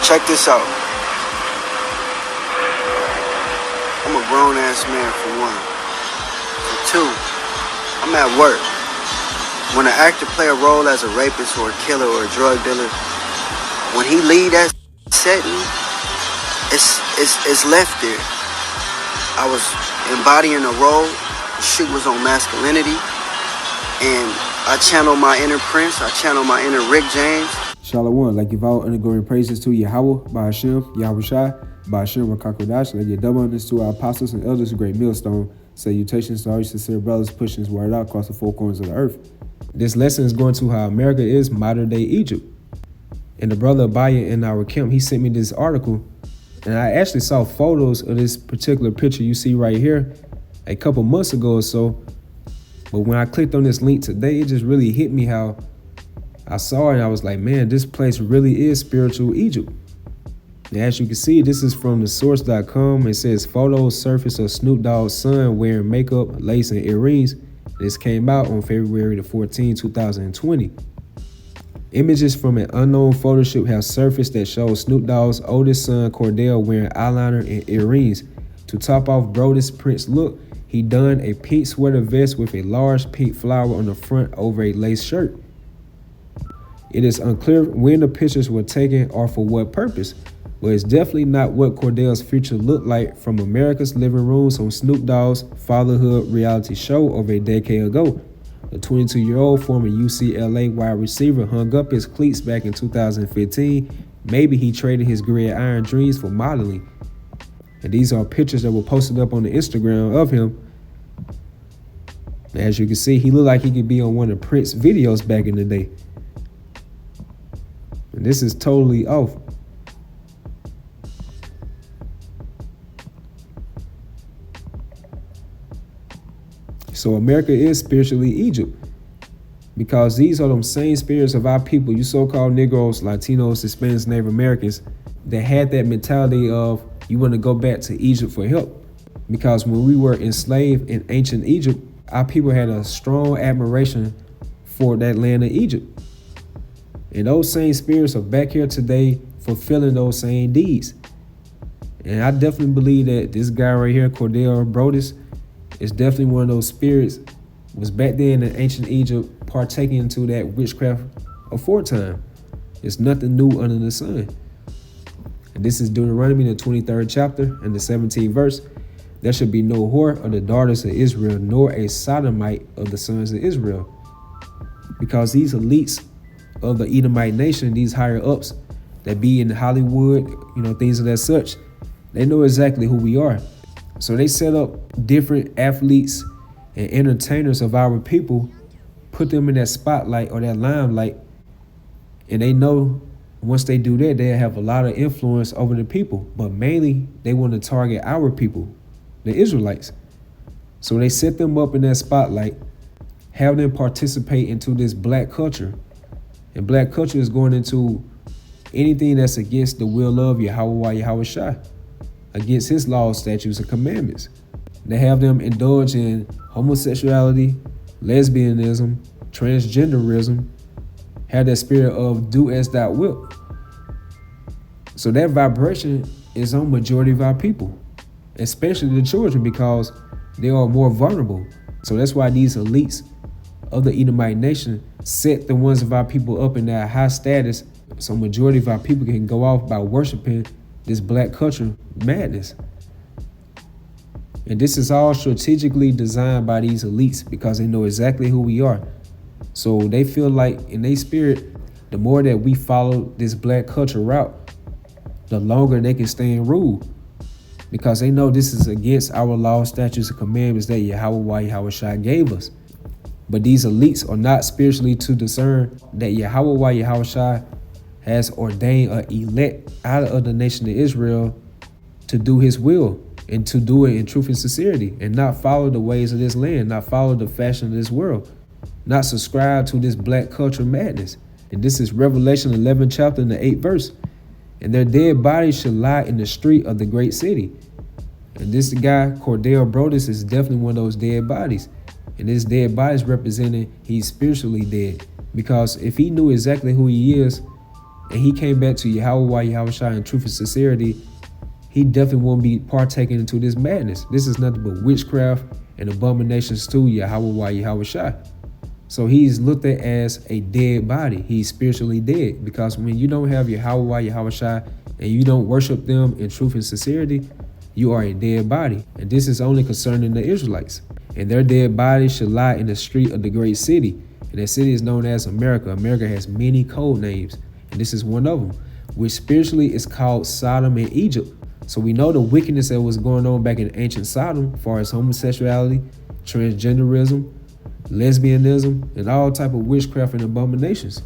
Check this out. I'm a grown-ass man for one. For two, I'm at work. When an actor play a role as a rapist or a killer or a drug dealer, when he leave that setting, it's left there. I was embodying a role. The shoot was on masculinity, and I channel my inner Prince. I channel my inner Rick James. Shalom, like you've all undergoing praises to Yahweh, by Hashem, Yahweh Shai, by Hashem, Rakakodash, like your double honors to our apostles and elders, a great millstone. Salutations to all your sincere brothers pushing his word out across the four corners of the earth. This lesson is going to how America is modern day Egypt. And the brother Abaya in our camp, he sent me this article, and I actually saw photos of this particular picture you see right here a couple months ago or so. But when I clicked on this link today, it just really hit me how I saw it and I was like, man, this place really is spiritual Egypt. And as you can see, this is from the source.com. It says photos surface of Snoop Dogg's son wearing makeup, lace, and earrings. This came out on February the 14th, 2020. Images from an unknown photo shoot have surfaced that shows Snoop Dogg's oldest son, Cordell, wearing eyeliner and earrings. To top off Brody's Prince look, he donned a pink sweater vest with a large pink flower on the front over a lace shirt. It is unclear when the pictures were taken or for what purpose, but it's definitely not what Cordell's future looked like from America's living rooms on Snoop Dogg's fatherhood reality show over a decade ago. The 22-year-old former UCLA wide receiver hung up his cleats back in 2015. Maybe he traded his gridiron dreams for modeling. And these are pictures that were posted up on the Instagram of him. As you can see, he looked like he could be on one of Prince's videos back in the day. And this is totally off. So America is spiritually Egypt, because these are them same spirits of our people, you so-called Negroes, Latinos, Hispanics, Native Americans, that had that mentality of you want to go back to Egypt for help. Because when we were enslaved in ancient Egypt, our people had a strong admiration for that land of Egypt. And those same spirits are back here today fulfilling those same deeds. And I definitely believe that this guy right here, Cordell Brodus, is definitely one of those spirits was back then in ancient Egypt partaking into that witchcraft aforetime. It's nothing new under the sun. And this is Deuteronomy, the 23rd chapter and the 17th verse. There should be no whore of the daughters of Israel, nor a sodomite of the sons of Israel. Because these elites of the Edomite nation, these higher ups that be in Hollywood, things of that such, they know exactly who we are. So they set up different athletes and entertainers of our people, put them in that spotlight or that limelight, and they know once they do that, they'll have a lot of influence over the people. But mainly, they want to target our people, the Israelites. So they set them up in that spotlight, have them participate into this black culture. And black culture is going into anything that's against the will of Yahweh Shai, against his laws, statutes, and commandments. They have them indulge in homosexuality, lesbianism, transgenderism, have that spirit of do as thou wilt. So that vibration is on majority of our people, especially the children, because they are more vulnerable. So that's why these elites of the Edomite nation set the ones of our people up in that high status, so majority of our people can go off by worshiping this black culture madness. And this is all strategically designed by these elites because they know exactly who we are. So they feel like in their spirit, the more that we follow this black culture route, the longer they can stay in rule, because they know this is against our laws, statutes, and commandments that Yahweh Shai gave us. But these elites are not spiritually to discern that Yahweh Shai has ordained an elect out of the nation of Israel to do his will and to do it in truth and sincerity, and not follow the ways of this land, not follow the fashion of this world, not subscribe to this black culture madness. And this is Revelation 11 chapter and the 8th verse. And their dead bodies shall lie in the street of the great city. And this guy, Cordell Brodus, is definitely one of those dead bodies. And this dead body is representing he's spiritually dead. Because if he knew exactly who he is, and he came back to Yahweh Yahushua in truth and sincerity, he definitely won't be partaking into this madness. This is nothing but witchcraft and abominations to Yahweh Yahushua. So he's looked at as a dead body. He's spiritually dead, because when you don't have Yahweh Yahushua and you don't worship them in truth and sincerity, you are a dead body. And this is only concerning the Israelites. And their dead bodies should lie in the street of the great city. And that city is known as America. America has many code names, and this is one of them, which spiritually is called Sodom and Egypt. So we know the wickedness that was going on back in ancient Sodom, as far as homosexuality, transgenderism, lesbianism, and all type of witchcraft and abominations.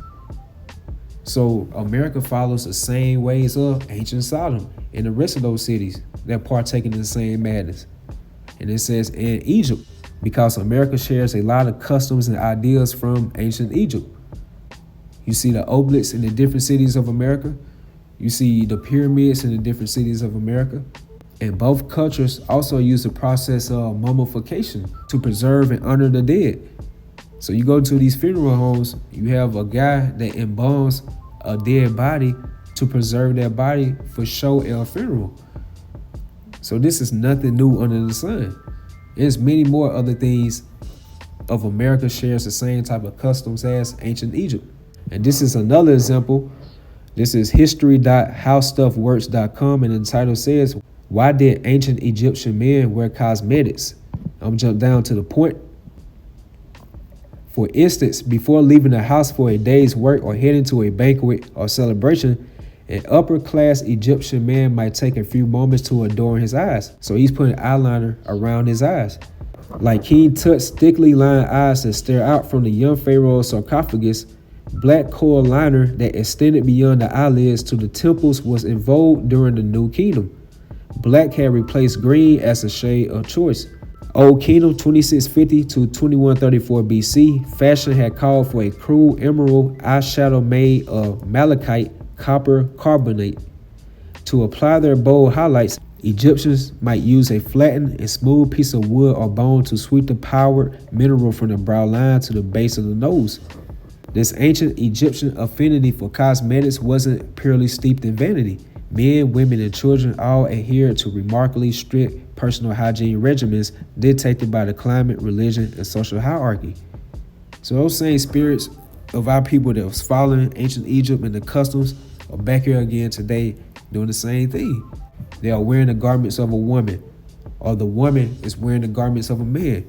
So America follows the same ways of ancient Sodom and the rest of those cities that partake in the same madness. And it says in Egypt, because America shares a lot of customs and ideas from ancient Egypt. You see the obelisks in the different cities of America. You see the pyramids in the different cities of America. And both cultures also use the process of mummification to preserve and honor the dead. So you go to these funeral homes, you have a guy that embalms a dead body to preserve that body for show at a funeral. So this is nothing new under the sun. There's many more other things of America shares the same type of customs as ancient Egypt. And this is another example. This is history.howstuffworks.com, and the title says, why did ancient Egyptian men wear cosmetics? I'm jump down to the point. For instance, before leaving the house for a day's work or heading to a banquet or celebration, an upper-class Egyptian man might take a few moments to adorn his eyes. So he's putting eyeliner around his eyes. Like King Tut's thickly lined eyes that stare out from the young pharaoh's sarcophagus, black coral liner that extended beyond the eyelids to the temples was in vogue during the New Kingdom. Black had replaced green as a shade of choice. Old Kingdom 2650 to 2134 BC, fashion had called for a crude emerald eyeshadow made of malachite copper carbonate. To apply their bold highlights, Egyptians might use a flattened and smooth piece of wood or bone to sweep the powdered mineral from the brow line to the base of the nose. This ancient Egyptian affinity for cosmetics wasn't purely steeped in vanity. Men, women, and children all adhered to remarkably strict personal hygiene regimens dictated by the climate, religion, and social hierarchy. So those same spirits of our people that was following ancient Egypt and the customs are back here again today doing the same thing. They are wearing the garments of a woman, or the woman is wearing the garments of a man.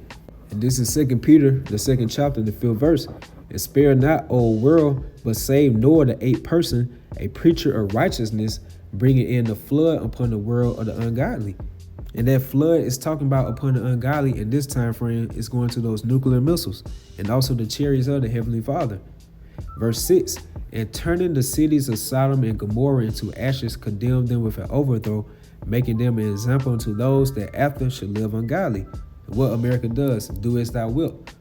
And this is 2 Peter, the 2nd chapter, the 5th verse. And spare not, O world, but save Noah the eighth person, a preacher of righteousness, bringing in the flood upon the world of the ungodly. And that flood is talking about upon the ungodly in this time frame is going to those nuclear missiles and also the chariots of the Heavenly Father. Verse 6, and turning the cities of Sodom and Gomorrah into ashes, condemned them with an overthrow, making them an example unto those that after should live ungodly. And what America does, do as thou wilt.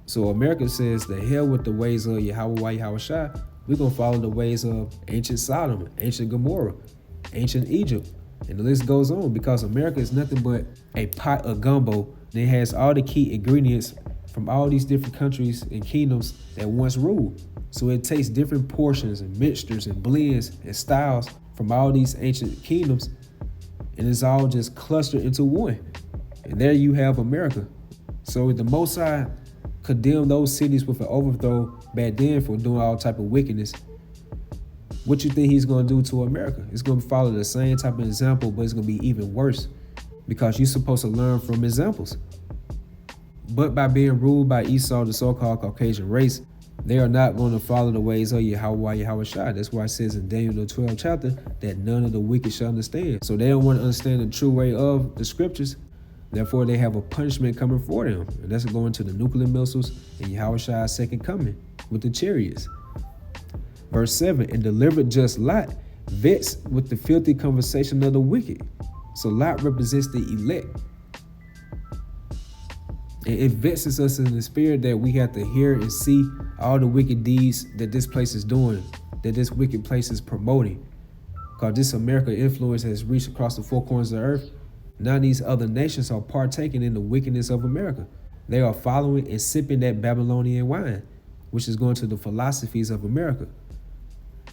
So America says, the hell with the ways of Yahweh Yahushua. We're going to follow the ways of ancient Sodom, ancient Gomorrah, ancient Egypt. And the list goes on, because America is nothing but a pot of gumbo that has all the key ingredients from all these different countries and kingdoms that once ruled. So it takes different portions and mixtures and blends and styles from all these ancient kingdoms, and it's all just clustered into one. And there you have America. So the Most High condemned those cities with an overthrow back then for doing all type of wickedness. What you think he's going to do to America? It's going to follow the same type of example, but it's going to be even worse, because you're supposed to learn from examples. But by being ruled by Esau, the so-called Caucasian race, they are not going to follow the ways of Yahweh Yahushua. That's why it says in Daniel the 12th chapter that none of the wicked shall understand. So they don't want to understand the true way of the scriptures. Therefore, they have a punishment coming for them. And that's going to the nuclear missiles and Yahushua's second coming with the chariots. Verse 7, and delivered just Lot, vexed with the filthy conversation of the wicked. So Lot represents the elect. And it vexes us in the spirit that we have to hear and see all the wicked deeds that this place is doing, that this wicked place is promoting. Because this America influence has reached across the four corners of the earth. Now these other nations are partaking in the wickedness of America. They are following and sipping that Babylonian wine, which is going to the philosophies of America.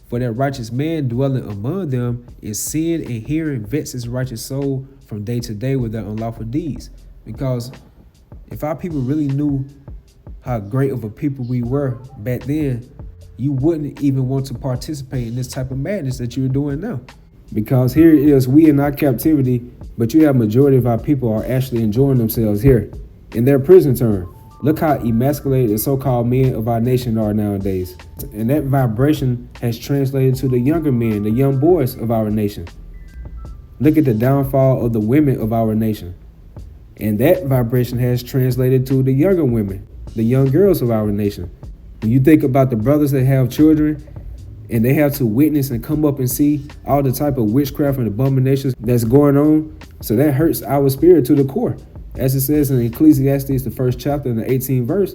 For that righteous man dwelling among them is sin, and hearing vexes his righteous soul from day to day with their unlawful deeds. Because if our people really knew how great of a people we were back then, you wouldn't even want to participate in this type of madness that you're doing now. Because here it is, we in our captivity, but you have majority of our people are actually enjoying themselves here in their prison term. Look how emasculated the so-called men of our nation are nowadays. And that vibration has translated to the younger men, the young boys of our nation. Look at the downfall of the women of our nation. And that vibration has translated to the younger women, the young girls of our nation. When you think about the brothers that have children and they have to witness and come up and see all the type of witchcraft and abominations that's going on, so that hurts our spirit to the core. As it says in Ecclesiastes, the 1st chapter and the 18th verse,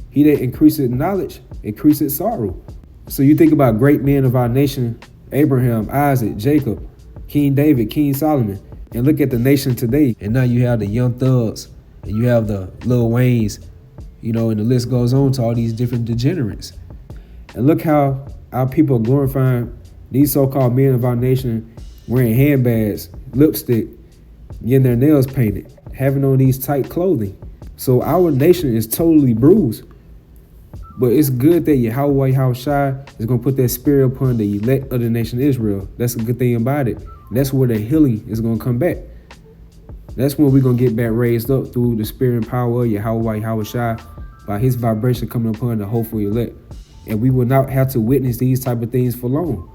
he that increaseth knowledge, increaseth sorrow. So you think about great men of our nation, Abraham, Isaac, Jacob, King David, King Solomon, and look at the nation today. And now you have the Young Thugs, and you have the Lil Waynes, and the list goes on to all these different degenerates. And look how our people are glorifying these so-called men of our nation, wearing handbags, lipstick, getting their nails painted, having on these tight clothing. So our nation is totally bruised. But it's good that Yahweh Yahushua is going to put that spirit upon the elect of the nation Israel. That's a good thing about it. And that's where the healing is going to come back. That's when we're going to get back raised up through the spirit and power of Yahweh Yahushua by his vibration coming upon the hopeful elect. And we will not have to witness these type of things for long.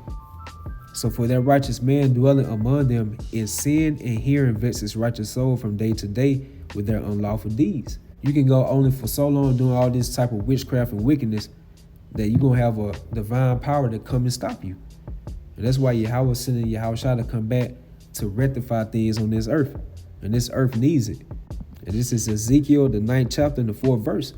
So for that righteous man dwelling among them is sin, and hearing vexes his righteous soul from day to day with their unlawful deeds. You can go only for so long doing all this type of witchcraft and wickedness that you're going to have a divine power to come and stop you. And that's why Yahweh is sending Yahushua to come back to rectify things on this earth. And this earth needs it. And this is Ezekiel, the 9th chapter and the 4th verse.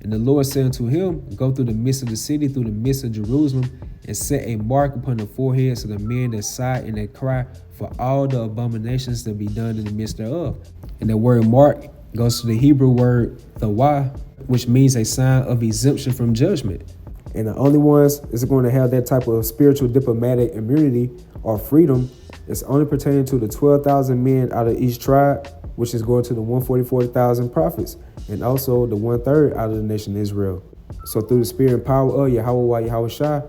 And the Lord said unto him, go through the midst of the city, through the midst of Jerusalem, and set a mark upon the foreheads of the men that sigh and that cry for all the abominations that be done in the midst thereof. And the word mark goes to the Hebrew word thawah, which means a sign of exemption from judgment. And the only ones that's going to have that type of spiritual diplomatic immunity or freedom is only pertaining to the 12,000 men out of each tribe, which is going to the 144,000 prophets, and also the 1/3 out of the nation Israel. So through the spirit and power of Yahweh Yahushua,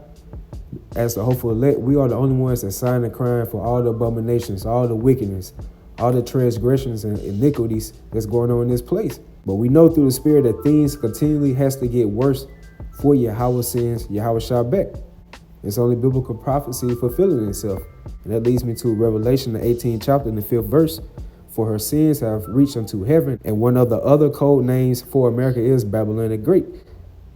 as the hopeful elect, we are the only ones that sign and crying for all the abominations, all the wickedness, all the transgressions and iniquities that's going on in this place. But we know through the spirit that things continually has to get worse for Yahweh sends Yahushua back. It's only biblical prophecy fulfilling itself. And that leads me to Revelation, the 18th chapter and the 5th verse. For her sins have reached unto heaven, and one of the other code names for America is Babylon the Great.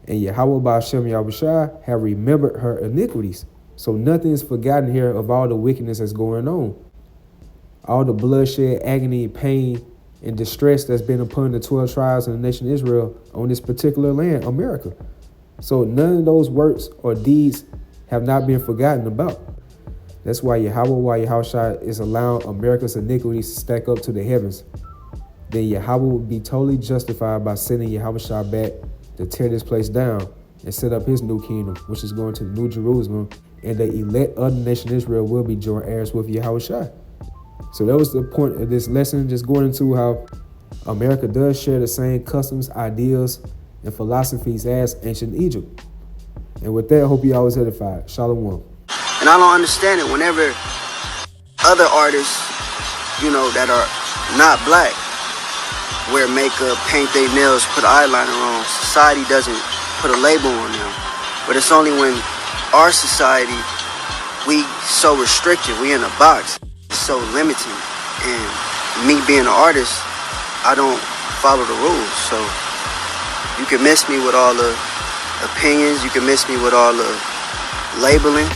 And Yahweh Ba'ashem Yahushua have remembered her iniquities. So nothing is forgotten here of all the wickedness that's going on. All the bloodshed, agony, pain, and distress that's been upon the 12 tribes of the nation Israel on this particular land, America. So none of those works or deeds have not been forgotten about. That's why Yahweh Yahushua is allowing America's iniquities to stack up to the heavens. Then Yahweh will be totally justified by sending Yahushua back to tear this place down and set up his new kingdom, which is going to the New Jerusalem, and the elect of the nation Israel will be joint heirs with Yahushua. So that was the point of this lesson, just going into how America does share the same customs, ideals, and philosophies as ancient Egypt. And with that, I hope you always edified. Shalom. And I don't understand it whenever other artists, that are not black, wear makeup, paint their nails, put eyeliner on. Society doesn't put a label on them. But it's only when our society, we so restricted, we in a box, it's so limiting. And me being an artist, I don't follow the rules. So you can miss me with all the opinions, you can miss me with all the labeling.